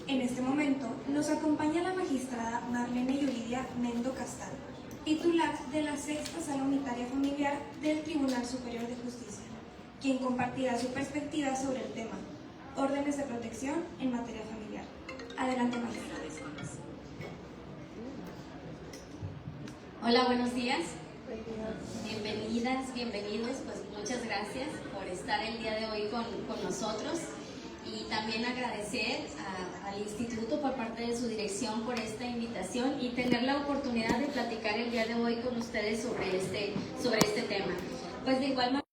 En este momento nos acompaña la magistrada Marlene Yuridia Mendo Castal, titular de la Sexta Sala Unitaria Familiar del Tribunal Superior de Justicia, quien compartirá su perspectiva sobre el tema, órdenes de protección en materia familiar. Adelante, magistrada. Hola, buenos días. Bienvenidas, bienvenidos. Pues muchas gracias por estar el día de hoy con nosotros y también agradecer al Instituto por parte de su dirección por esta invitación y tener la oportunidad de platicar el día de hoy con ustedes sobre este tema. Pues de igual manera,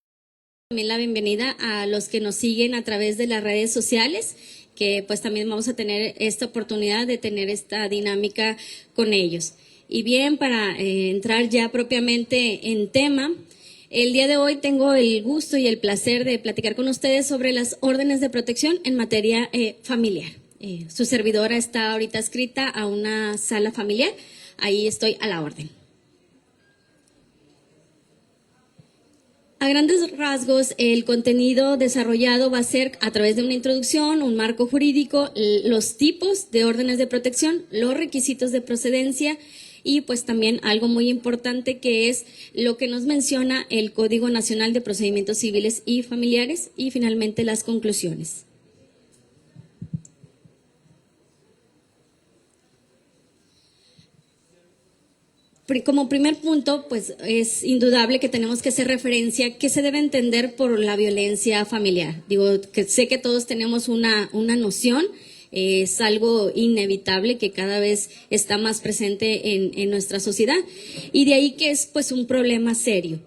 también la bienvenida a los que nos siguen a través de las redes sociales, que pues también vamos a tener esta oportunidad de tener esta dinámica con ellos. Y bien, para entrar ya propiamente en tema, el día de hoy tengo el gusto y el placer de platicar con ustedes sobre las órdenes de protección en materia familiar. Su servidora está ahorita adscrita a una sala familiar, ahí estoy a la orden. A grandes rasgos, el contenido desarrollado va a ser a través de una introducción, un marco jurídico, los tipos de órdenes de protección, los requisitos de procedencia y pues también algo muy importante que es lo que nos menciona el Código Nacional de Procedimientos Civiles y Familiares y finalmente las conclusiones. Como primer punto, pues es indudable que tenemos que hacer referencia a qué se debe entender por la violencia familiar. Digo, que sé que todos tenemos una noción, es algo inevitable que cada vez está más presente en nuestra sociedad y de ahí que es pues un problema serio.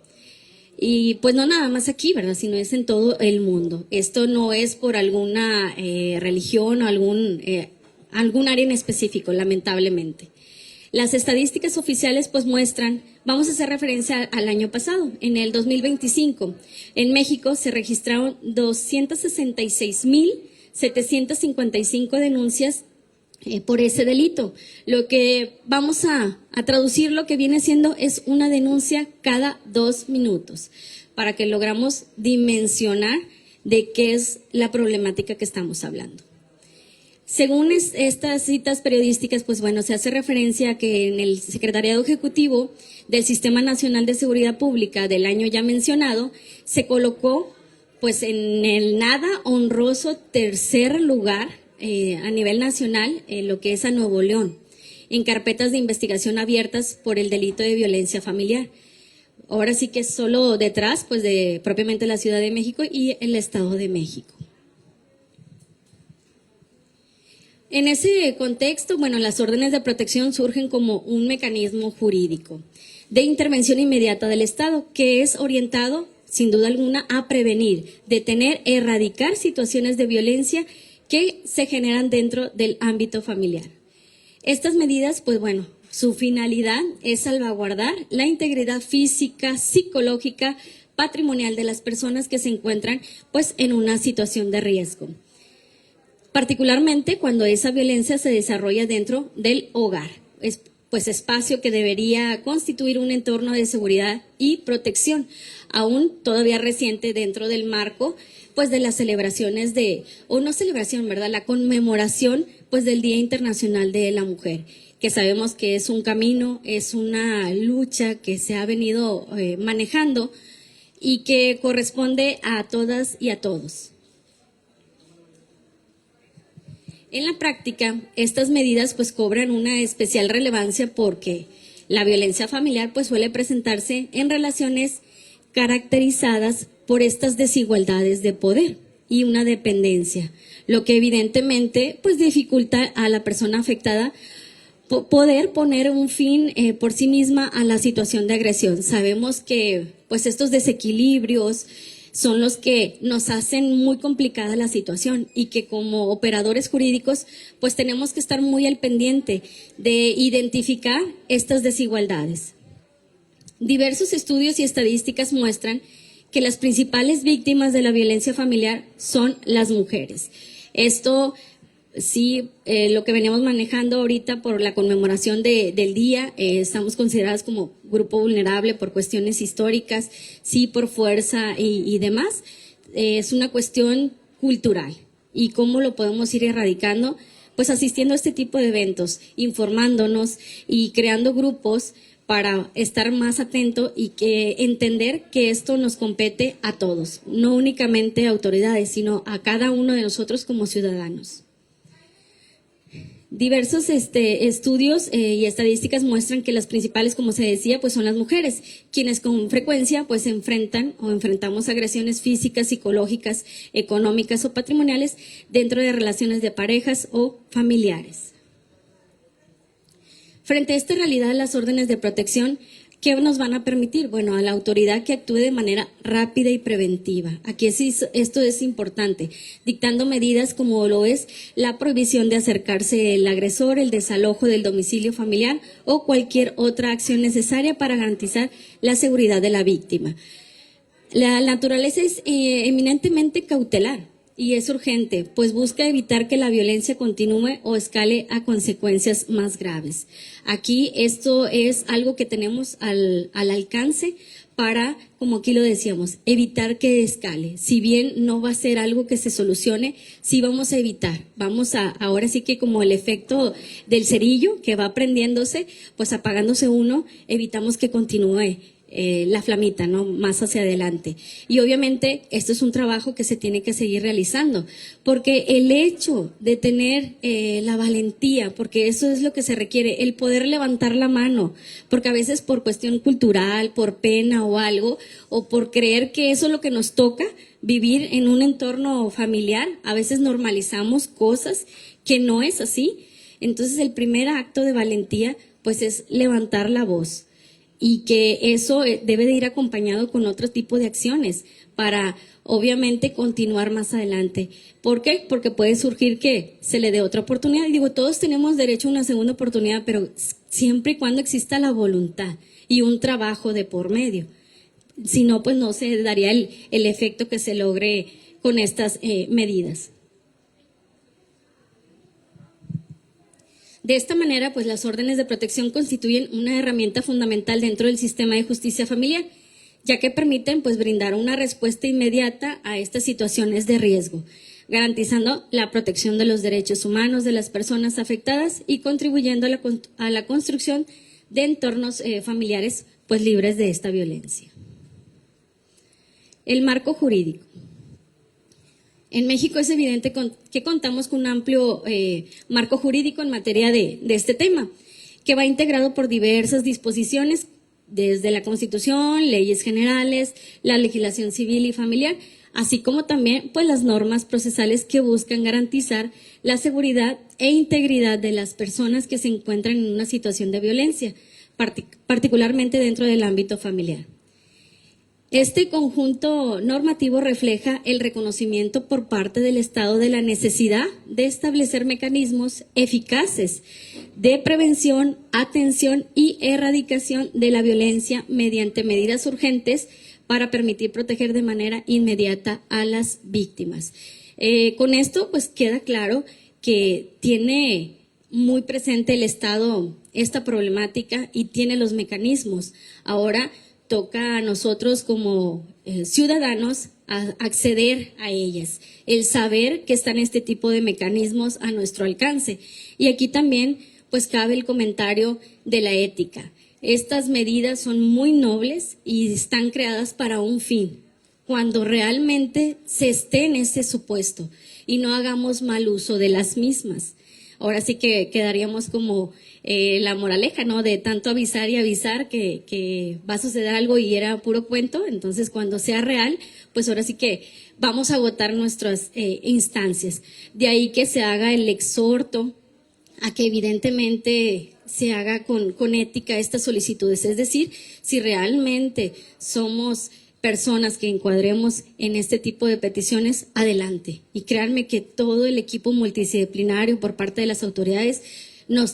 Y pues no nada más aquí, ¿verdad? Sino es en todo el mundo. Esto no es por alguna religión o algún área en específico, lamentablemente. Las estadísticas oficiales pues muestran, vamos a hacer referencia al año pasado, en el 2025, en México se registraron 266,755 denuncias por ese delito. Lo que vamos a traducir lo que viene siendo es una denuncia cada 2 minutos, para que logramos dimensionar de qué es la problemática que estamos hablando. Según estas citas periodísticas, pues bueno, se hace referencia a que en el Secretariado Ejecutivo del Sistema Nacional de Seguridad Pública del año ya mencionado, se colocó pues en el nada honroso tercer lugar a nivel nacional en lo que es a Nuevo León, en carpetas de investigación abiertas por el delito de violencia familiar. Ahora sí que es solo detrás pues de propiamente la Ciudad de México y el Estado de México. En ese contexto, bueno, las órdenes de protección surgen como un mecanismo jurídico de intervención inmediata del Estado, que es orientado, sin duda alguna, a prevenir, detener, erradicar situaciones de violencia que se generan dentro del ámbito familiar. Estas medidas, pues bueno, su finalidad es salvaguardar la integridad física, psicológica, patrimonial de las personas que se encuentran, pues, en una situación de riesgo. Particularmente cuando esa violencia se desarrolla dentro del hogar, es pues espacio que debería constituir un entorno de seguridad y protección, aún todavía reciente dentro del marco pues de las celebraciones la conmemoración pues del Día Internacional de la Mujer, que sabemos que es un camino, es una lucha que se ha venido manejando y que corresponde a todas y a todos. En la práctica, estas medidas pues cobran una especial relevancia porque la violencia familiar pues suele presentarse en relaciones caracterizadas por estas desigualdades de poder y una dependencia, lo que evidentemente pues dificulta a la persona afectada poder poner un fin por sí misma a la situación de agresión. Sabemos que pues estos desequilibrios son los que nos hacen muy complicada la situación y que como operadores jurídicos pues tenemos que estar muy al pendiente de identificar estas desigualdades. Diversos estudios y estadísticas muestran que las principales víctimas de la violencia familiar son las mujeres. Esto sí, lo que veníamos manejando ahorita por la conmemoración del día, estamos consideradas como grupo vulnerable por cuestiones históricas, sí, por fuerza y demás. Es una cuestión cultural. ¿Y cómo lo podemos ir erradicando? pues asistiendo a este tipo de eventos, informándonos y creando grupos para estar más atento y que entender que esto nos compete a todos, no únicamente a autoridades, sino a cada uno de nosotros como ciudadanos. Diversos estudios y estadísticas muestran que las principales, como se decía, pues son las mujeres, quienes con frecuencia pues enfrentan o enfrentamos agresiones físicas, psicológicas, económicas o patrimoniales dentro de relaciones de parejas o familiares. Frente a esta realidad, las órdenes de protección, ¿qué nos van a permitir? Bueno, a la autoridad que actúe de manera rápida y preventiva. Aquí esto es importante, dictando medidas como lo es la prohibición de acercarse el agresor, el desalojo del domicilio familiar o cualquier otra acción necesaria para garantizar la seguridad de la víctima. La naturaleza es eminentemente cautelar. Y es urgente, pues busca evitar que la violencia continúe o escale a consecuencias más graves. Aquí esto es algo que tenemos al alcance para, como aquí lo decíamos, evitar que escale. Si bien no va a ser algo que se solucione, sí vamos a evitar. Ahora sí que como el efecto del cerillo que va prendiéndose, pues apagándose uno, evitamos que continúe la flamita, ¿no? Más hacia adelante. Y obviamente esto es un trabajo que se tiene que seguir realizando, porque el hecho de tener la valentía, porque eso es lo que se requiere, el poder levantar la mano, porque a veces por cuestión cultural, por pena o algo, o por creer que eso es lo que nos toca, vivir en un entorno familiar, a veces normalizamos cosas que no es así. Entonces el primer acto de valentía pues es levantar la voz. Y que eso debe de ir acompañado con otro tipo de acciones para, obviamente, continuar más adelante. ¿Por qué? Porque puede surgir que se le dé otra oportunidad. Y digo, todos tenemos derecho a una segunda oportunidad, pero siempre y cuando exista la voluntad y un trabajo de por medio. Si no, pues no se daría el efecto que se logre con estas medidas. De esta manera, pues las órdenes de protección constituyen una herramienta fundamental dentro del sistema de justicia familiar, ya que permiten pues brindar una respuesta inmediata a estas situaciones de riesgo, garantizando la protección de los derechos humanos de las personas afectadas y contribuyendo a la construcción de entornos familiares pues libres de esta violencia. El marco jurídico. En México es evidente que contamos con un amplio marco jurídico en materia de este tema, que va integrado por diversas disposiciones, desde la Constitución, leyes generales, la legislación civil y familiar, así como también pues, las normas procesales que buscan garantizar la seguridad e integridad de las personas que se encuentran en una situación de violencia, particularmente dentro del ámbito familiar. Este conjunto normativo refleja el reconocimiento por parte del Estado de la necesidad de establecer mecanismos eficaces de prevención, atención y erradicación de la violencia mediante medidas urgentes para permitir proteger de manera inmediata a las víctimas. Con esto, pues queda claro que tiene muy presente el Estado esta problemática y tiene los mecanismos. Ahora toca a nosotros como ciudadanos acceder a ellas, el saber que están este tipo de mecanismos a nuestro alcance. Y aquí también pues cabe el comentario de la ética. Estas medidas son muy nobles y están creadas para un fin, cuando realmente se esté en ese supuesto y no hagamos mal uso de las mismas. Ahora sí que quedaríamos como la moraleja, ¿no? De tanto avisar y avisar que va a suceder algo y era puro cuento. Entonces, cuando sea real, pues ahora sí que vamos a agotar nuestras instancias. De ahí que se haga el exhorto a que evidentemente se haga con ética estas solicitudes. Es decir, si realmente somos personas que encuadremos en este tipo de peticiones, adelante. Y créanme que todo el equipo multidisciplinario por parte de las autoridades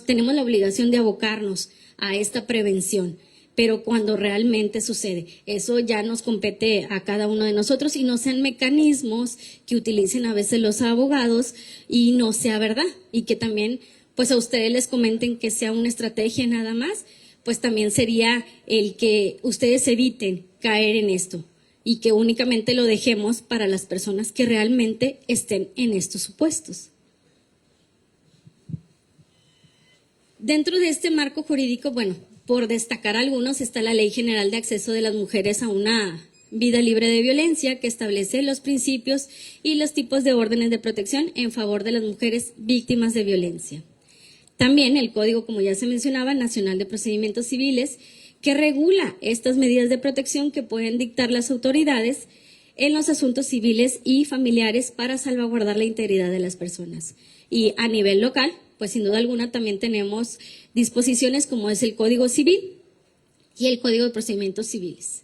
tenemos la obligación de abocarnos a esta prevención, pero cuando realmente sucede, eso ya nos compete a cada uno de nosotros y no sean mecanismos que utilicen a veces los abogados y no sea verdad, y que también pues a ustedes les comenten que sea una estrategia nada más, pues también sería el que ustedes eviten caer en esto y que únicamente lo dejemos para las personas que realmente estén en estos supuestos. Dentro de este marco jurídico, bueno, por destacar algunos, está la Ley General de Acceso de las Mujeres a una vida libre de violencia, que establece los principios y los tipos de órdenes de protección en favor de las mujeres víctimas de violencia. También el Código, como ya se mencionaba, Nacional de Procedimientos Civiles, que regula estas medidas de protección que pueden dictar las autoridades en los asuntos civiles y familiares para salvaguardar la integridad de las personas. Y a nivel local, pues sin duda alguna también tenemos disposiciones como es el Código Civil y el Código de Procedimientos Civiles.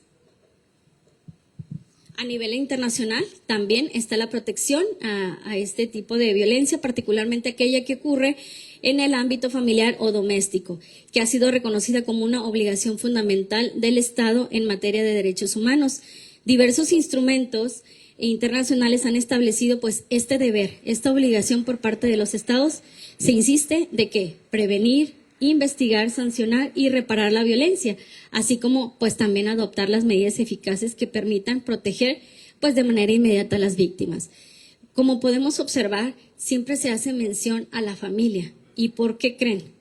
A nivel internacional también está la protección a este tipo de violencia, particularmente aquella que ocurre en el ámbito familiar o doméstico, que ha sido reconocida como una obligación fundamental del Estado en materia de derechos humanos. Diversos instrumentos internacionales han establecido pues este deber, esta obligación por parte de los Estados. Se insiste de que prevenir, investigar, sancionar y reparar la violencia, así como pues también adoptar las medidas eficaces que permitan proteger pues de manera inmediata a las víctimas. Como podemos observar, siempre se hace mención a la familia. ¿Y por qué creen?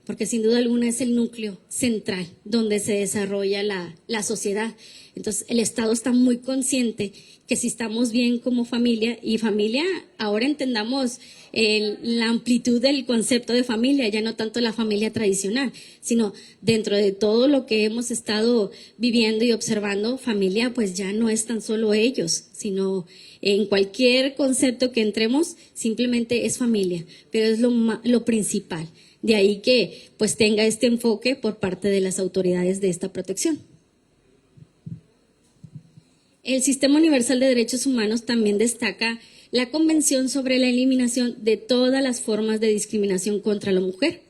Porque sin duda alguna es el núcleo central donde se desarrolla la sociedad. Entonces, el Estado está muy consciente que si estamos bien como familia, y familia, ahora entendamos la amplitud del concepto de familia, ya no tanto la familia tradicional, sino dentro de todo lo que hemos estado viviendo y observando, familia pues ya no es tan solo ellos, sino en cualquier concepto que entremos, simplemente es familia, pero es lo principal. De ahí que pues tenga este enfoque por parte de las autoridades de esta protección. El Sistema Universal de Derechos Humanos también destaca la Convención sobre la Eliminación de todas las formas de discriminación contra la mujer,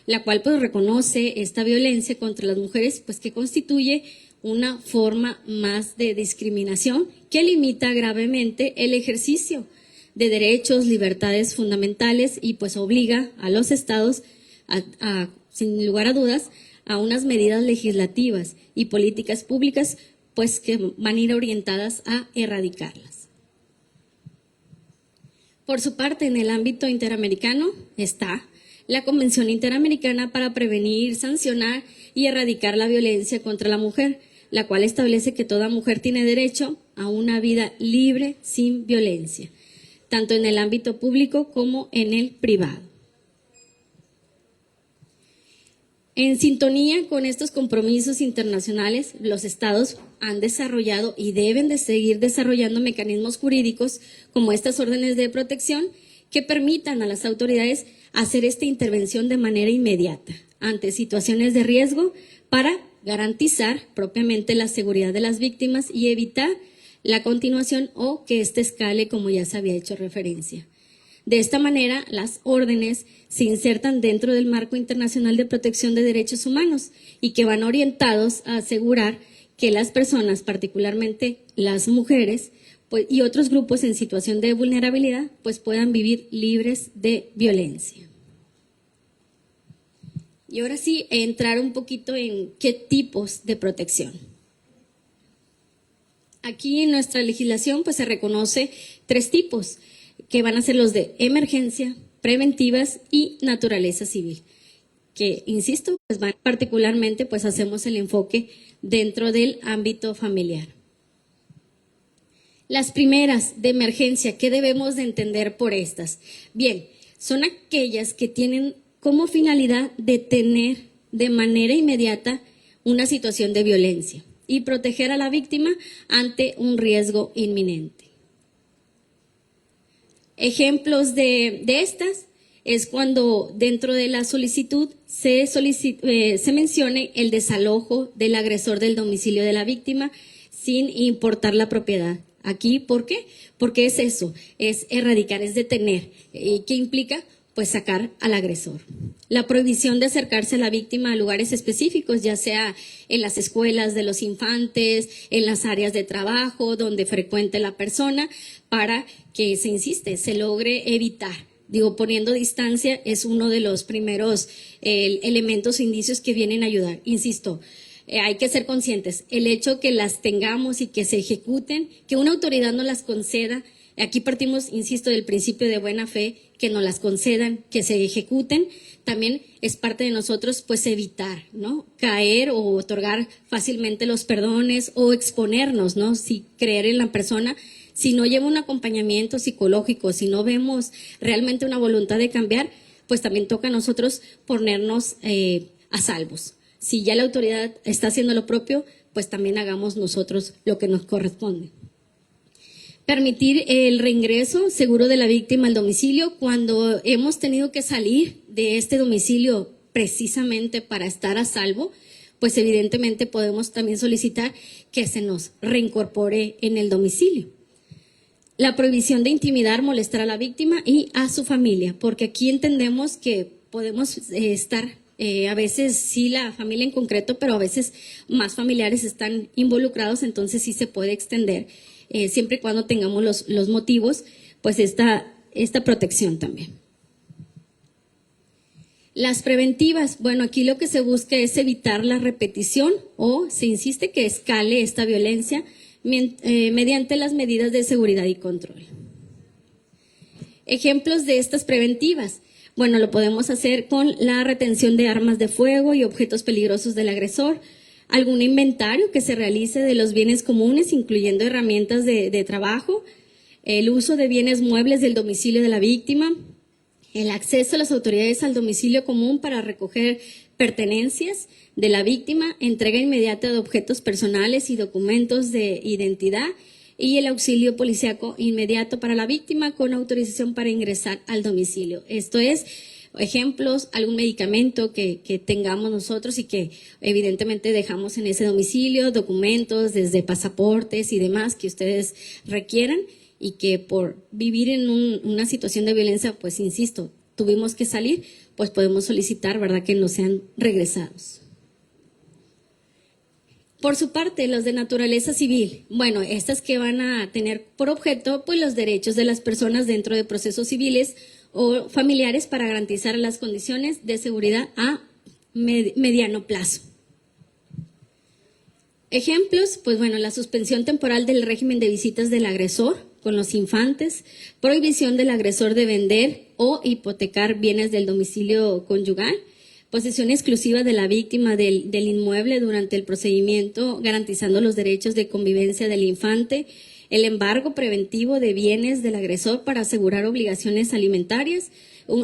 la cual pues reconoce esta violencia contra las mujeres, pues que constituye una forma más de discriminación que limita gravemente el ejercicio de derechos, libertades fundamentales y pues obliga a los estados sin lugar a dudas, a unas medidas legislativas y políticas públicas pues que van a ir orientadas a erradicarlas. Por su parte, en el ámbito interamericano está la Convención Interamericana para Prevenir, Sancionar y Erradicar la Violencia contra la Mujer, la cual establece que toda mujer tiene derecho a una vida libre sin violencia, tanto en el ámbito público como en el privado. En sintonía con estos compromisos internacionales, los estados han desarrollado y deben de seguir desarrollando mecanismos jurídicos como estas órdenes de protección que permitan a las autoridades hacer esta intervención de manera inmediata ante situaciones de riesgo para garantizar propiamente la seguridad de las víctimas y evitar la continuación o que éste escale, como ya se había hecho referencia. De esta manera, las órdenes se insertan dentro del marco internacional de protección de derechos humanos y que van orientados a asegurar que las personas, particularmente las mujeres pues, y otros grupos en situación de vulnerabilidad, pues puedan vivir libres de violencia. Y ahora sí, entrar un poquito en qué tipos de protección. Aquí en nuestra legislación pues se reconoce 3 tipos, que van a ser los de emergencia, preventivas y naturaleza civil, que, insisto, pues particularmente pues hacemos el enfoque dentro del ámbito familiar. Las primeras de emergencia, ¿qué debemos de entender por estas? Bien, son aquellas que tienen como finalidad detener de manera inmediata una situación de violencia y proteger a la víctima ante un riesgo inminente. Ejemplos de estas es cuando dentro de la solicitud se mencione el desalojo del agresor del domicilio de la víctima sin importar la propiedad. Aquí, ¿por qué? Porque es eso, es erradicar, es detener. ¿Qué implica? Pues sacar al agresor. La prohibición de acercarse a la víctima a lugares específicos, ya sea en las escuelas de los infantes, en las áreas de trabajo, donde frecuente la persona, para que se logre evitar. Poniendo distancia es uno de los primeros elementos o indicios que vienen a ayudar. Insisto, hay que ser conscientes. El hecho que las tengamos y que se ejecuten, que una autoridad nos las conceda, Aquí partimos, insisto, del principio de buena fe, que nos las concedan, que se ejecuten. También es parte de nosotros, pues, evitar, ¿no?, caer o otorgar fácilmente los perdones o exponernos, ¿no?, si creer en la persona. Si no lleva un acompañamiento psicológico, si no vemos realmente una voluntad de cambiar, pues también toca a nosotros ponernos a salvos. Si ya la autoridad está haciendo lo propio, pues también hagamos nosotros lo que nos corresponde. Permitir el reingreso seguro de la víctima al domicilio cuando hemos tenido que salir de este domicilio precisamente para estar a salvo, pues evidentemente podemos también solicitar que se nos reincorpore en el domicilio. La prohibición de intimidar, molestar a la víctima y a su familia, porque aquí entendemos que podemos estar, a veces sí la familia en concreto, pero a veces más familiares están involucrados, entonces sí se puede extender, siempre y cuando tengamos los motivos, pues esta protección también. Las preventivas, bueno, aquí lo que se busca es evitar la repetición o se insiste que escale esta violencia mediante las medidas de seguridad y control. Ejemplos de estas preventivas. Bueno, lo podemos hacer con la retención de armas de fuego y objetos peligrosos del agresor, algún inventario que se realice de los bienes comunes, incluyendo herramientas de trabajo, el uso de bienes muebles del domicilio de la víctima, el acceso a las autoridades al domicilio común para recoger pertenencias de la víctima, entrega inmediata de objetos personales y documentos de identidad y el auxilio policíaco inmediato para la víctima con autorización para ingresar al domicilio. Esto es, ejemplos, algún medicamento que tengamos nosotros y que evidentemente dejamos en ese domicilio, documentos desde pasaportes y demás que ustedes requieran y que por vivir en una situación de violencia, pues insisto, tuvimos que salir, pues podemos solicitar, ¿verdad?, que no sean regresados. Por su parte, los de naturaleza civil, bueno, estas que van a tener por objeto, pues los derechos de las personas dentro de procesos civiles o familiares para garantizar las condiciones de seguridad a mediano plazo. Ejemplos, pues bueno, la suspensión temporal del régimen de visitas del agresor con los infantes, prohibición del agresor de vender o hipotecar bienes del domicilio conyugal, posesión exclusiva de la víctima del inmueble durante el procedimiento, garantizando los derechos de convivencia del infante, el embargo preventivo de bienes del agresor para asegurar obligaciones alimentarias,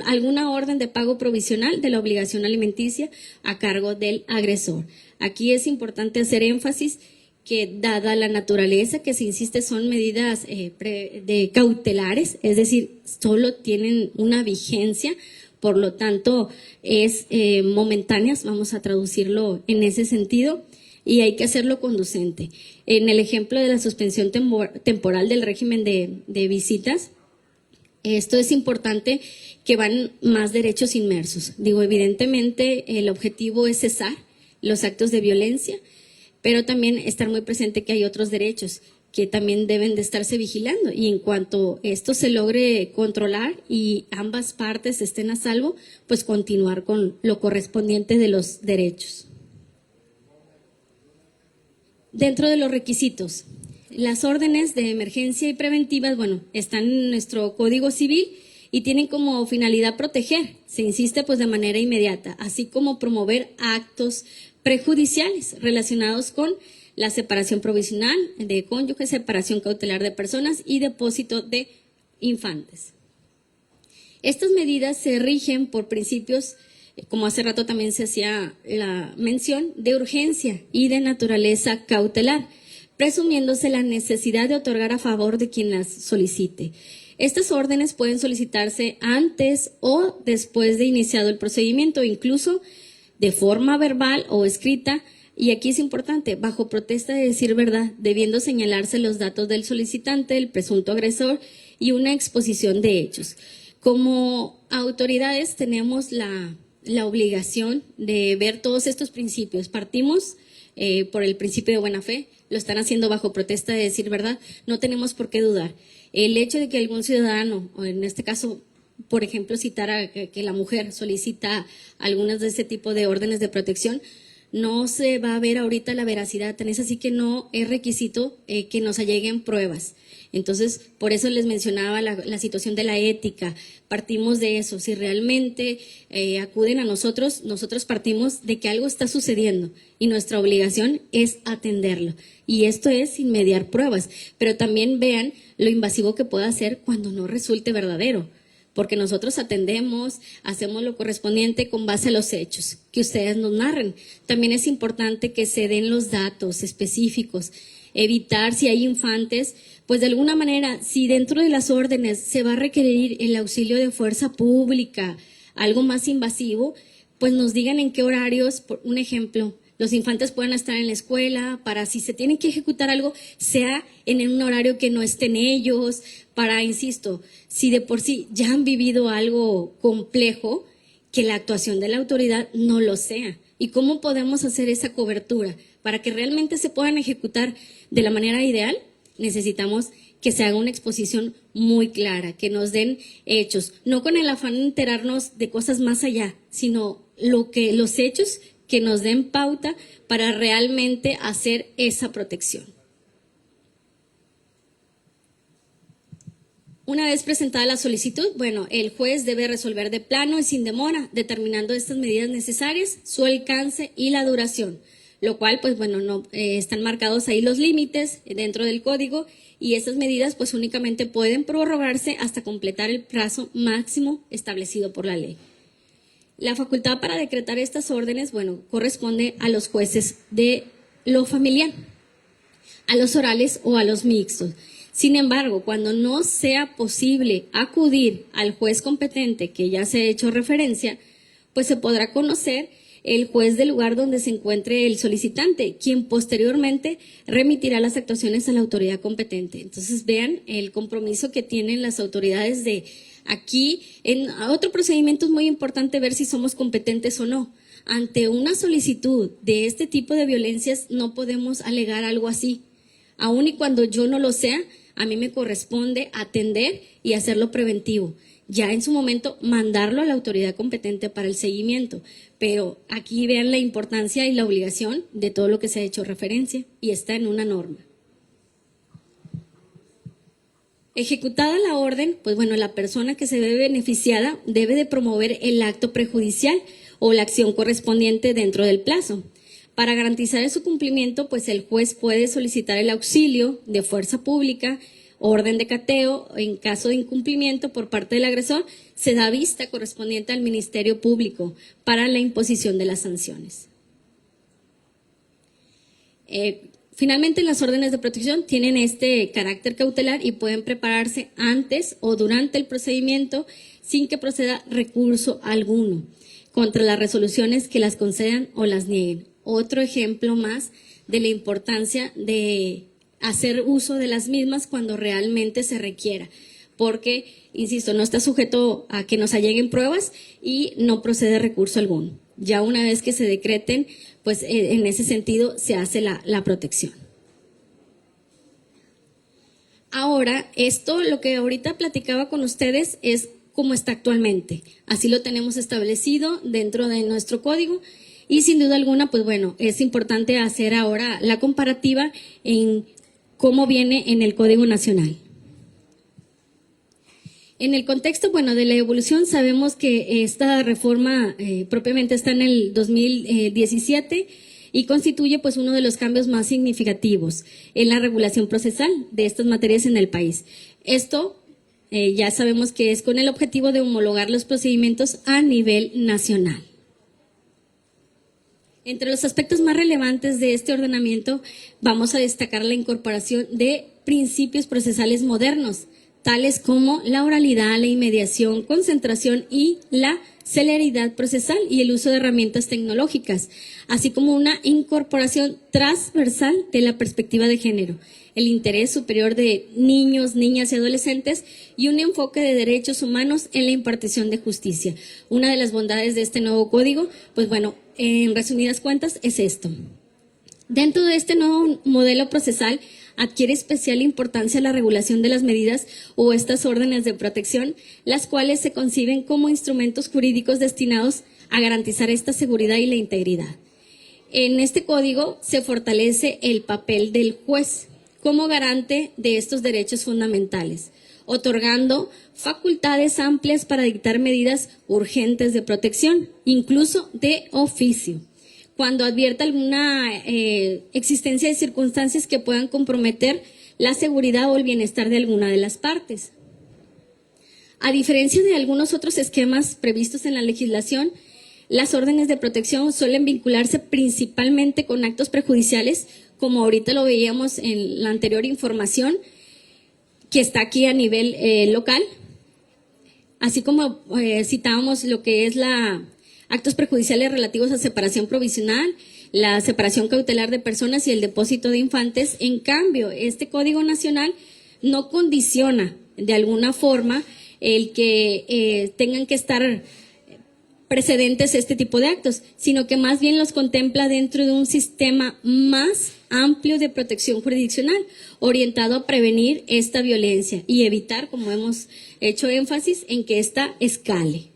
alguna orden de pago provisional de la obligación alimenticia a cargo del agresor. Aquí es importante hacer énfasis que dada la naturaleza que se insiste son medidas de cautelares, es decir, solo tienen una vigencia, por lo tanto es momentáneas, vamos a traducirlo en ese sentido, y hay que hacerlo conducente. En el ejemplo de la suspensión temporal del régimen de visitas, esto es importante que van más derechos inmersos. Digo, evidentemente el objetivo es cesar los actos de violencia, pero también estar muy presente que hay otros derechos que también deben de estarse vigilando y en cuanto esto se logre controlar y ambas partes estén a salvo, pues continuar con lo correspondiente de los derechos. Dentro de los requisitos, las órdenes de emergencia y preventivas, bueno, están en nuestro Código Civil y tienen como finalidad proteger, se insiste pues de manera inmediata, así como promover actos prejudiciales relacionados con la separación provisional de cónyuges, separación cautelar de personas y depósito de infantes. Estas medidas se rigen por principios, como hace rato también se hacía la mención, de urgencia y de naturaleza cautelar, presumiéndose la necesidad de otorgar a favor de quien las solicite. Estas órdenes pueden solicitarse antes o después de iniciado el procedimiento, incluso de forma verbal o escrita, y aquí es importante, bajo protesta de decir verdad, debiendo señalarse los datos del solicitante, el presunto agresor y una exposición de hechos. Como autoridades tenemos la obligación de ver todos estos principios. Partimos por el principio de buena fe, lo están haciendo bajo protesta de decir verdad, no tenemos por qué dudar. El hecho de que algún ciudadano, o en este caso, por ejemplo, citar a que la mujer solicita algunas de ese tipo de órdenes de protección, no se va a ver ahorita la veracidad, tan es así que no es requisito que nos alleguen pruebas. Entonces, por eso les mencionaba la situación de la ética. Partimos de eso. Si realmente acuden a nosotros, nosotros partimos de que algo está sucediendo y nuestra obligación es atenderlo. Y esto es sin mediar pruebas. Pero también vean lo invasivo que puede ser cuando no resulte verdadero. Porque nosotros atendemos, hacemos lo correspondiente con base a los hechos que ustedes nos narren. También es importante que se den los datos específicos, evitar si hay infantes, pues de alguna manera, si dentro de las órdenes se va a requerir el auxilio de fuerza pública, algo más invasivo, pues nos digan en qué horarios, por un ejemplo, los infantes puedan estar en la escuela, para si se tiene que ejecutar algo, sea en un horario que no estén ellos, para, insisto, si de por sí ya han vivido algo complejo, que la actuación de la autoridad no lo sea. ¿Y cómo podemos hacer esa cobertura? Para que realmente se puedan ejecutar de la manera ideal, necesitamos que se haga una exposición muy clara, que nos den hechos, no con el afán de enterarnos de cosas más allá, sino los hechos que nos den pauta para realmente hacer esa protección. Una vez presentada la solicitud, bueno, el juez debe resolver de plano y sin demora, determinando estas medidas necesarias, su alcance y la duración, lo cual, pues bueno, no están marcados ahí los límites dentro del código y estas medidas pues únicamente pueden prorrogarse hasta completar el plazo máximo establecido por la ley. La facultad para decretar estas órdenes, bueno, corresponde a los jueces de lo familiar, a los orales o a los mixtos. Sin embargo, cuando no sea posible acudir al juez competente, que ya se ha hecho referencia, pues se podrá conocer el juez del lugar donde se encuentre el solicitante, quien posteriormente remitirá las actuaciones a la autoridad competente. Entonces, vean el compromiso que tienen las autoridades de aquí. En otro procedimiento es muy importante ver si somos competentes o no. Ante una solicitud de este tipo de violencias no podemos alegar algo así. Aun y cuando yo no lo sea, a mí me corresponde atender y hacerlo preventivo. Ya en su momento mandarlo a la autoridad competente para el seguimiento. Pero aquí vean la importancia y la obligación de todo lo que se ha hecho referencia y está en una norma. Ejecutada la orden, pues bueno, la persona que se ve beneficiada debe de promover el acto prejudicial o la acción correspondiente dentro del plazo. Para garantizar su cumplimiento, pues el juez puede solicitar el auxilio de fuerza pública, orden de cateo. En caso de incumplimiento por parte del agresor, se da vista correspondiente al Ministerio Público para la imposición de las sanciones. Finalmente, las órdenes de protección tienen este carácter cautelar y pueden prepararse antes o durante el procedimiento sin que proceda recurso alguno contra las resoluciones que las concedan o las nieguen. Otro ejemplo más de la importancia de hacer uso de las mismas cuando realmente se requiera, porque, insisto, no está sujeto a que nos alleguen pruebas y no procede recurso alguno. Ya una vez que se decreten, pues en ese sentido se hace la protección. Ahora, lo que ahorita platicaba con ustedes es cómo está actualmente. Así lo tenemos establecido dentro de nuestro código. Y sin duda alguna, pues bueno, es importante hacer ahora la comparativa en cómo viene en el Código Nacional. En el contexto, bueno, de la evolución, sabemos que esta reforma propiamente está en el 2017 y constituye pues uno de los cambios más significativos en la regulación procesal de estas materias en el país. Esto ya sabemos que es con el objetivo de homologar los procedimientos a nivel nacional. Entre los aspectos más relevantes de este ordenamiento vamos a destacar la incorporación de principios procesales modernos, tales como la oralidad, la inmediación, concentración y la celeridad procesal y el uso de herramientas tecnológicas, así como una incorporación transversal de la perspectiva de género, el interés superior de niños, niñas y adolescentes y un enfoque de derechos humanos en la impartición de justicia. Una de las bondades de este nuevo código, pues bueno, en resumidas cuentas, es esto. Dentro de este nuevo modelo procesal adquiere especial importancia la regulación de las medidas o estas órdenes de protección, las cuales se conciben como instrumentos jurídicos destinados a garantizar esta seguridad y la integridad. En este código se fortalece el papel del juez como garante de estos derechos fundamentales, otorgando facultades amplias para dictar medidas urgentes de protección, incluso de oficio, cuando advierta alguna existencia de circunstancias que puedan comprometer la seguridad o el bienestar de alguna de las partes. A diferencia de algunos otros esquemas previstos en la legislación, las órdenes de protección suelen vincularse principalmente con actos prejudiciales, como ahorita lo veíamos en la anterior información, que está aquí a nivel local, así como citábamos lo que es actos prejudiciales relativos a separación provisional, la separación cautelar de personas y el depósito de infantes. En cambio, este Código Nacional no condiciona de alguna forma el que tengan que estar precedentes este tipo de actos, sino que más bien los contempla dentro de un sistema más amplio de protección jurisdiccional, orientado a prevenir esta violencia y evitar, como hemos hecho énfasis, en que ésta escale.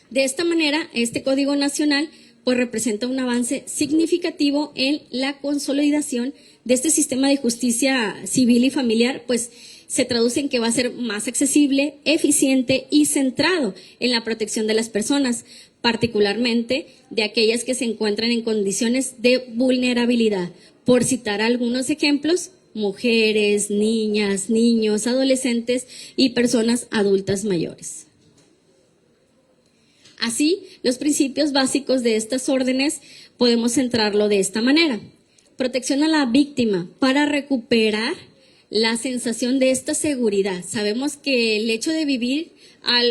De esta manera, este Código Nacional pues representa un avance significativo en la consolidación de este sistema de justicia civil y familiar, pues se traduce en que va a ser más accesible, eficiente y centrado en la protección de las personas, particularmente de aquellas que se encuentran en condiciones de vulnerabilidad. Por citar algunos ejemplos, mujeres, niñas, niños, adolescentes y personas adultas mayores. Así, los principios básicos de estas órdenes podemos centrarlo de esta manera. Protección a la víctima para recuperar la sensación de esta seguridad. Sabemos que el hecho de vivir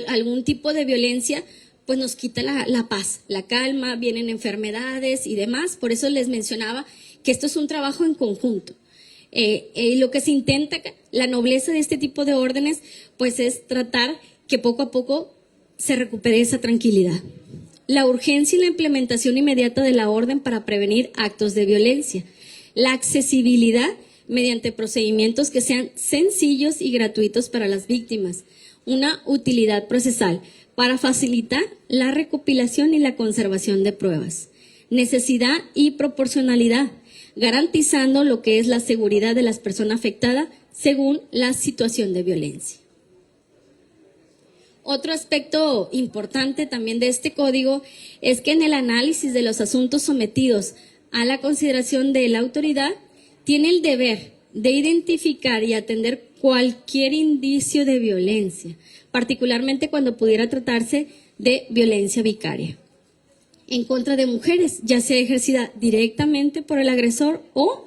algún tipo de violencia pues nos quita la paz, la calma, vienen enfermedades y demás. Por eso les mencionaba que esto es un trabajo en conjunto. Lo que se intenta, la nobleza de este tipo de órdenes, pues es tratar que poco a poco se recupere esa tranquilidad. La urgencia y la implementación inmediata de la orden para prevenir actos de violencia. La accesibilidad mediante procedimientos que sean sencillos y gratuitos para las víctimas. Una utilidad procesal para facilitar la recopilación y la conservación de pruebas. Necesidad y proporcionalidad, garantizando lo que es la seguridad de las personas afectadas según la situación de violencia. Otro aspecto importante también de este código es que en el análisis de los asuntos sometidos a la consideración de la autoridad, tiene el deber de identificar y atender cualquier indicio de violencia, particularmente cuando pudiera tratarse de violencia vicaria en contra de mujeres, ya sea ejercida directamente por el agresor o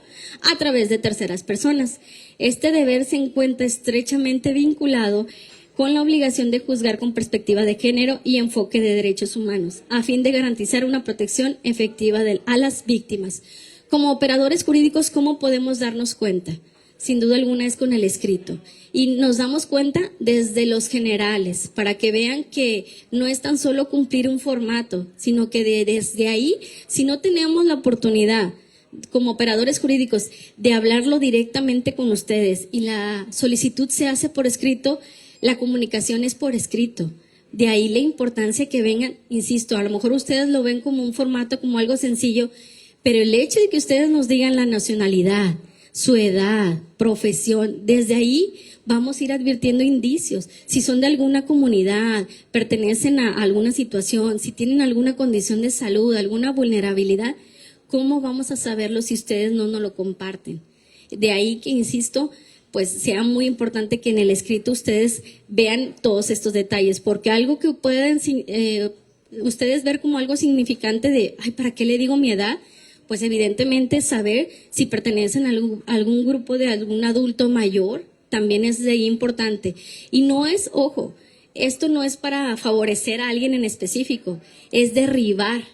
a través de terceras personas. Este deber se encuentra estrechamente vinculado con la obligación de juzgar con perspectiva de género y enfoque de derechos humanos, a fin de garantizar una protección efectiva a las víctimas. Como operadores jurídicos, ¿cómo podemos darnos cuenta? Sin duda alguna es con el escrito. Y nos damos cuenta desde los generales, para que vean que no es tan solo cumplir un formato, sino que desde ahí, si no tenemos la oportunidad como operadores jurídicos de hablarlo directamente con ustedes y la solicitud se hace por escrito, la comunicación es por escrito. De ahí la importancia que vengan, insisto, a lo mejor ustedes lo ven como un formato, como algo sencillo, pero el hecho de que ustedes nos digan la nacionalidad, su edad, profesión, desde ahí vamos a ir advirtiendo indicios. Si son de alguna comunidad, pertenecen a alguna situación, si tienen alguna condición de salud, alguna vulnerabilidad, ¿cómo vamos a saberlo si ustedes no nos lo comparten? De ahí que, insisto, pues sea muy importante que en el escrito ustedes vean todos estos detalles, porque algo que pueden ustedes ver como algo significante de, ay, ¿para qué le digo mi edad? Pues evidentemente saber si pertenecen a algún grupo de algún adulto mayor también es de importante. Y no es, ojo, esto no es para favorecer a alguien en específico, es derribar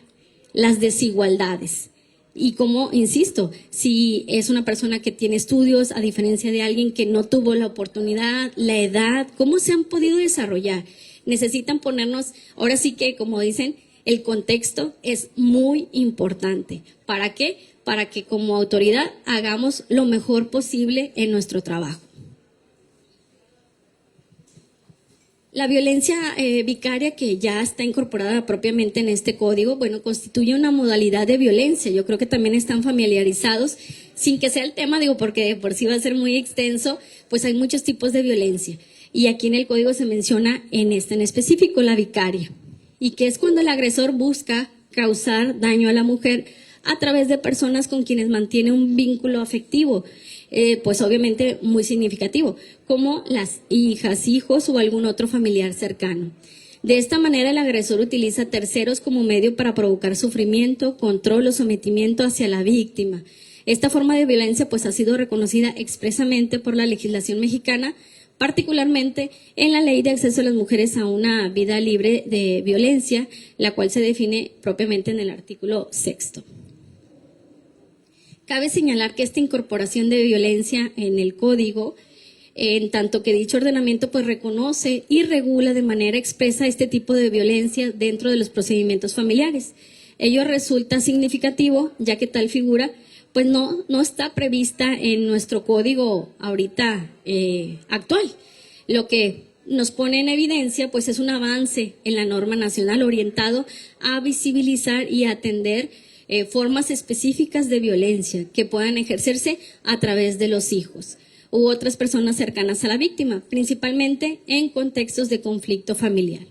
las desigualdades. Y como, insisto, si es una persona que tiene estudios, a diferencia de alguien que no tuvo la oportunidad, la edad, ¿cómo se han podido desarrollar? Necesitan ponernos, ahora sí que, como dicen, el contexto es muy importante. ¿Para qué? Para que como autoridad hagamos lo mejor posible en nuestro trabajo. La violencia vicaria, que ya está incorporada propiamente en este código, bueno, constituye una modalidad de violencia. Yo creo que también están familiarizados. sin que sea el tema, digo, porque de por sí va a ser muy extenso, pues hay muchos tipos de violencia. Y aquí en el código se menciona en este en específico, la vicaria, y que es cuando el agresor busca causar daño a la mujer a través de personas con quienes mantiene un vínculo afectivo, pues obviamente muy significativo, como las hijas, hijos o algún otro familiar cercano. De esta manera, el agresor utiliza terceros como medio para provocar sufrimiento, control o sometimiento hacia la víctima. Esta forma de violencia pues ha sido reconocida expresamente por la legislación mexicana, particularmente en la Ley de Acceso a las Mujeres a una Vida Libre de Violencia, la cual se define propiamente en el artículo 6. Cabe señalar que esta incorporación de violencia en el Código, en tanto que dicho ordenamiento pues reconoce y regula de manera expresa este tipo de violencia dentro de los procedimientos familiares. Ello resulta significativo, ya que tal figura pues no está prevista en nuestro código ahorita actual. Lo que nos pone en evidencia pues es un avance en la norma nacional orientado a visibilizar y atender formas específicas de violencia que puedan ejercerse a través de los hijos u otras personas cercanas a la víctima, principalmente en contextos de conflicto familiar.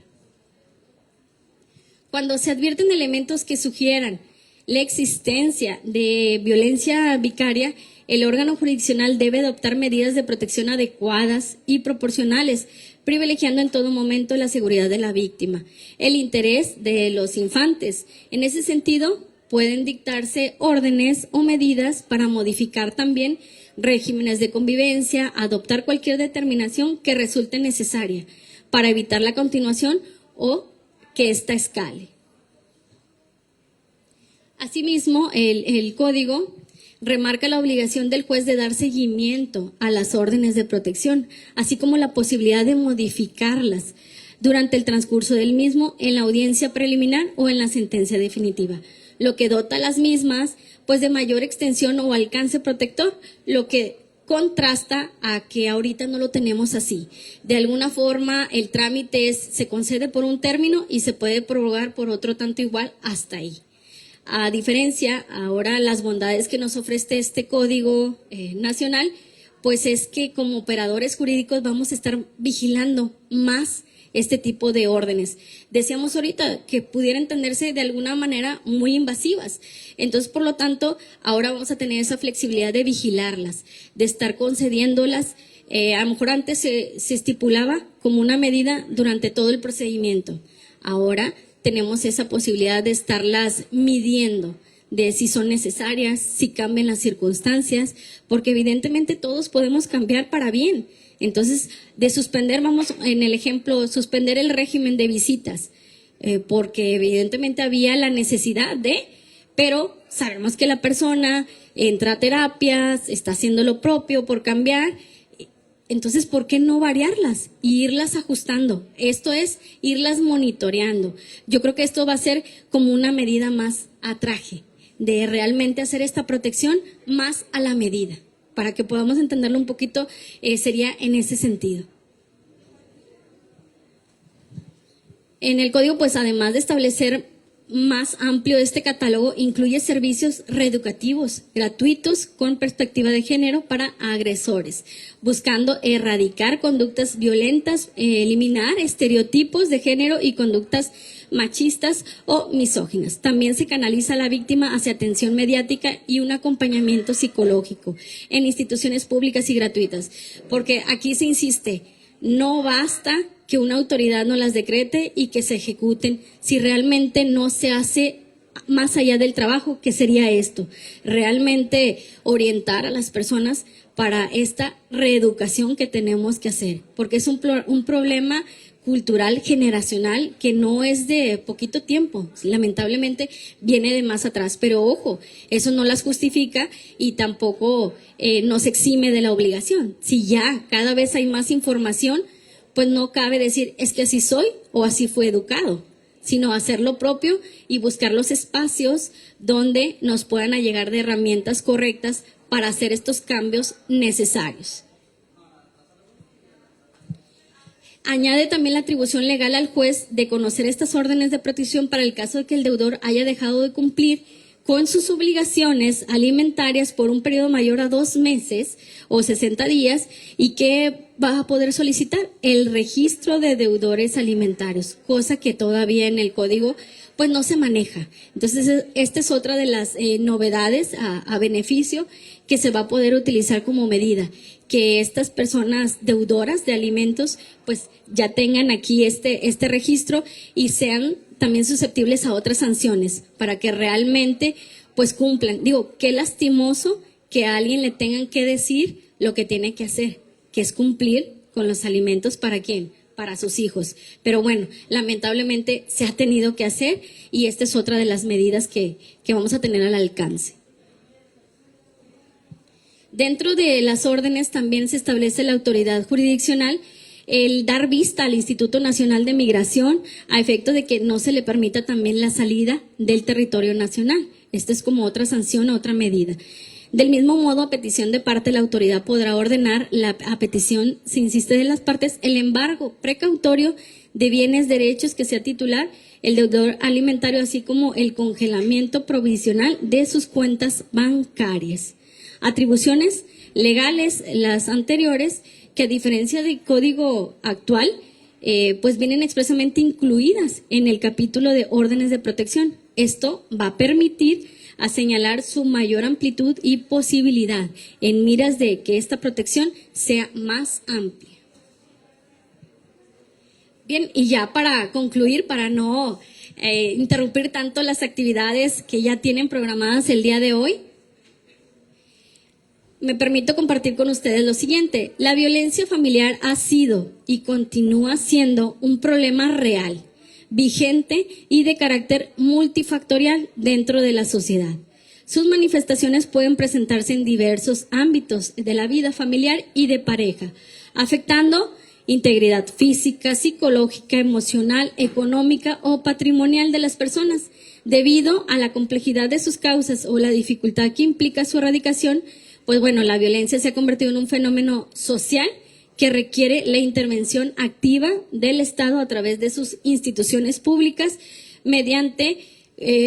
Cuando se advierten elementos que sugieran la existencia de violencia vicaria, el órgano jurisdiccional debe adoptar medidas de protección adecuadas y proporcionales, privilegiando en todo momento la seguridad de la víctima, el interés de los infantes. En ese sentido, pueden dictarse órdenes o medidas para modificar también regímenes de convivencia, adoptar cualquier determinación que resulte necesaria para evitar la continuación o que ésta escale. Asimismo, el Código remarca la obligación del juez de dar seguimiento a las órdenes de protección, así como la posibilidad de modificarlas durante el transcurso del mismo en la audiencia preliminar o en la sentencia definitiva, lo que dota a las mismas pues de mayor extensión o alcance protector, lo que contrasta a que ahorita no lo tenemos así. De alguna forma el trámite se concede por un término y se puede prorrogar por otro tanto igual hasta ahí. A diferencia, ahora las bondades que nos ofrece este Código Nacional, pues es que como operadores jurídicos vamos a estar vigilando más este tipo de órdenes. Decíamos ahorita que pudiera entenderse de alguna manera muy invasivas. Entonces, por lo tanto, ahora vamos a tener esa flexibilidad de vigilarlas, de estar concediéndolas. A lo mejor antes se estipulaba como una medida durante todo el procedimiento. Ahora tenemos esa posibilidad de estarlas midiendo, de si son necesarias, si cambian las circunstancias, porque evidentemente todos podemos cambiar para bien. Entonces, de suspender, vamos en el ejemplo, suspender el régimen de visitas, porque evidentemente había la necesidad pero sabemos que la persona entra a terapias, está haciendo lo propio por cambiar. Entonces, ¿por qué no variarlas y irlas ajustando? Esto es, irlas monitoreando. Yo creo que esto va a ser como una medida más a traje, de realmente hacer esta protección más a la medida. Para que podamos entenderlo un poquito, sería en ese sentido. En el código, pues además de establecer más amplio este catálogo, incluye servicios reeducativos gratuitos con perspectiva de género para agresores, buscando erradicar conductas violentas, eliminar estereotipos de género y conductas machistas o misóginas. También se canaliza a la víctima hacia atención mediática y un acompañamiento psicológico en instituciones públicas y gratuitas, porque aquí se insiste, no basta que una autoridad no las decrete y que se ejecuten si realmente no se hace más allá del trabajo, que sería esto, realmente orientar a las personas para esta reeducación que tenemos que hacer, porque es un problema cultural generacional que no es de poquito tiempo, lamentablemente viene de más atrás, pero ojo, eso no las justifica y tampoco nos exime de la obligación. Si ya cada vez hay más información, pues no cabe decir es que así soy o así fue educado, sino hacer lo propio y buscar los espacios donde nos puedan llegar de herramientas correctas para hacer estos cambios necesarios. Añade también la atribución legal al juez de conocer estas órdenes de protección para el caso de que el deudor haya dejado de cumplir con sus obligaciones alimentarias por un periodo mayor a 2 meses o 60 días y que va a poder solicitar el registro de deudores alimentarios, cosa que todavía en el código pues no se maneja. Entonces, esta es otra de las novedades a beneficio que se va a poder utilizar como medida, que estas personas deudoras de alimentos pues ya tengan aquí este registro y sean también susceptibles a otras sanciones para que realmente pues cumplan. Digo, qué lastimoso que a alguien le tengan que decir lo que tiene que hacer, que es cumplir con los alimentos. ¿Para quién? Para sus hijos. Pero bueno, lamentablemente se ha tenido que hacer y esta es otra de las medidas que vamos a tener al alcance. Dentro de las órdenes también se establece la autoridad jurisdiccional el dar vista al Instituto Nacional de Migración a efecto de que no se le permita también la salida del territorio nacional. Esta es como otra sanción, otra medida. Del mismo modo, a petición de parte, la autoridad podrá ordenar, a petición, se insiste de las partes, el embargo precautorio de bienes, derechos que sea titular el deudor alimentario, así como el congelamiento provisional de sus cuentas bancarias. Atribuciones legales, las anteriores, que a diferencia del código actual, pues vienen expresamente incluidas en el capítulo de órdenes de protección. Esto va a permitir a señalar su mayor amplitud y posibilidad en miras de que esta protección sea más amplia. Bien, y ya para concluir, para no interrumpir tanto las actividades que ya tienen programadas el día de hoy, me permito compartir con ustedes lo siguiente. La violencia familiar ha sido y continúa siendo un problema real, vigente y de carácter multifactorial dentro de la sociedad. Sus manifestaciones pueden presentarse en diversos ámbitos de la vida familiar y de pareja, afectando integridad física, psicológica, emocional, económica o patrimonial de las personas. Debido a la complejidad de sus causas o la dificultad que implica su erradicación, pues bueno, la violencia se ha convertido en un fenómeno social que requiere la intervención activa del Estado a través de sus instituciones públicas mediante,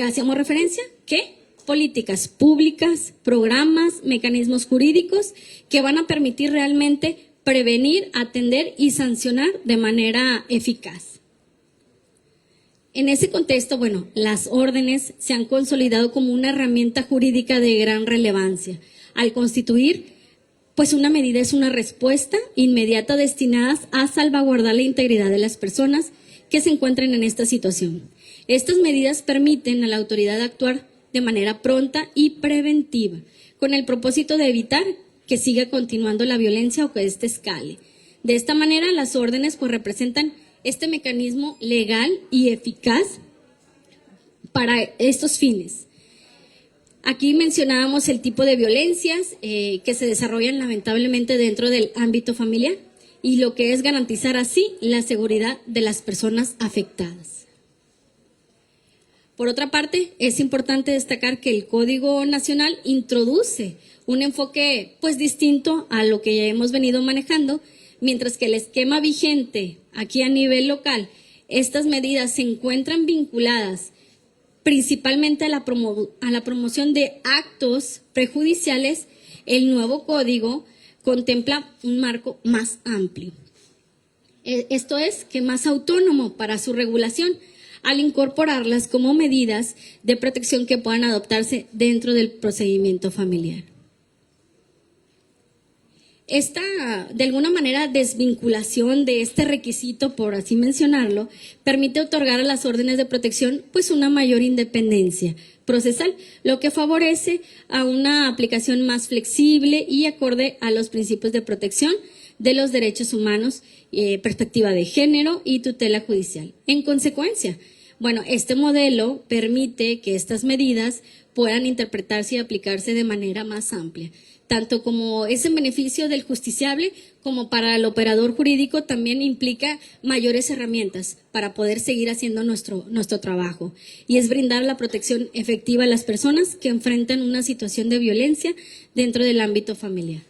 hacíamos referencia, ¿qué? Políticas públicas, programas, mecanismos jurídicos que van a permitir realmente prevenir, atender y sancionar de manera eficaz. En ese contexto, bueno, las órdenes se han consolidado como una herramienta jurídica de gran relevancia, al constituir, pues una medida es una respuesta inmediata destinada a salvaguardar la integridad de las personas que se encuentren en esta situación. Estas medidas permiten a la autoridad actuar de manera pronta y preventiva, con el propósito de evitar que siga continuando la violencia o que éste escale. De esta manera, las órdenes pues representan este mecanismo legal y eficaz para estos fines. Aquí mencionábamos el tipo de violencias que se desarrollan lamentablemente dentro del ámbito familiar y lo que es garantizar así la seguridad de las personas afectadas. Por otra parte, es importante destacar que el Código Nacional introduce un enfoque pues distinto a lo que ya hemos venido manejando, mientras que el esquema vigente aquí a nivel local, estas medidas se encuentran vinculadas principalmente a la promoción de actos prejudiciales. El nuevo código contempla un marco más amplio. Esto es, que más autónomo para su regulación, al incorporarlas como medidas de protección que puedan adoptarse dentro del procedimiento familiar. Esta, de alguna manera, desvinculación de este requisito, por así mencionarlo, permite otorgar a las órdenes de protección pues una mayor independencia procesal, lo que favorece a una aplicación más flexible y acorde a los principios de protección de los derechos humanos, perspectiva de género y tutela judicial. En consecuencia, bueno, este modelo permite que estas medidas puedan interpretarse y aplicarse de manera más amplia, tanto como es en beneficio del justiciable como para el operador jurídico. También implica mayores herramientas para poder seguir haciendo nuestro trabajo, y es brindar la protección efectiva a las personas que enfrentan una situación de violencia dentro del ámbito familiar.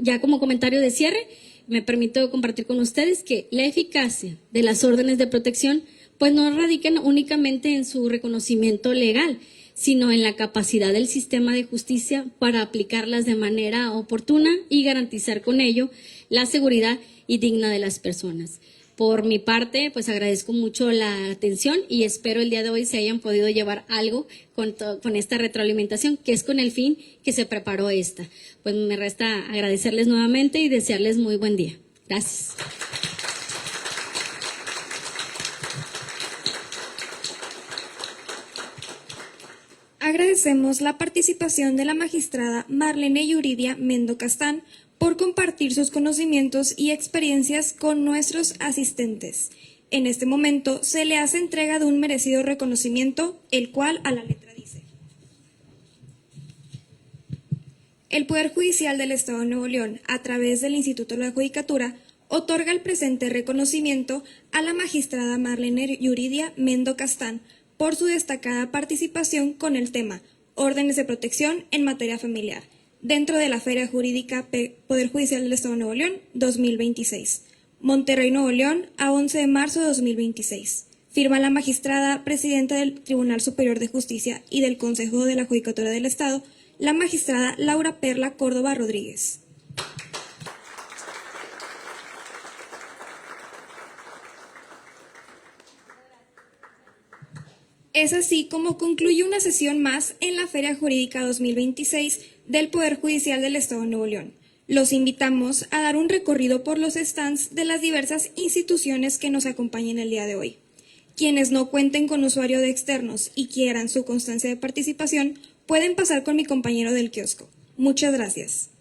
Ya como comentario de cierre, me permito compartir con ustedes que la eficacia de las órdenes de protección pues no radiquen únicamente en su reconocimiento legal, sino en la capacidad del sistema de justicia para aplicarlas de manera oportuna y garantizar con ello la seguridad y digna de las personas. Por mi parte, pues agradezco mucho la atención y espero el día de hoy se hayan podido llevar algo con esta retroalimentación, que es con el fin que se preparó esta. Pues me resta agradecerles nuevamente y desearles muy buen día. Gracias. Agradecemos la participación de la magistrada Marlene Yuridia Mendo Castán por compartir sus conocimientos y experiencias con nuestros asistentes. En este momento se le hace entrega de un merecido reconocimiento, el cual a la letra dice: el Poder Judicial del Estado de Nuevo León, a través del Instituto de la Judicatura, otorga el presente reconocimiento a la magistrada Marlene Yuridia Mendo Castán por su destacada participación con el tema Órdenes de Protección en Materia Familiar, dentro de la Feria Jurídica Poder Judicial del Estado de Nuevo León 2026. Monterrey, Nuevo León, a 11 de marzo de 2026. Firma la magistrada presidenta del Tribunal Superior de Justicia y del Consejo de la Judicatura del Estado, la magistrada Laura Perla Córdoba Rodríguez. Es así como concluye una sesión más en la Feria Jurídica 2026 del Poder Judicial del Estado de Nuevo León. Los invitamos a dar un recorrido por los stands de las diversas instituciones que nos acompañan el día de hoy. Quienes no cuenten con usuario de externos y quieran su constancia de participación, pueden pasar con mi compañero del kiosco. Muchas gracias.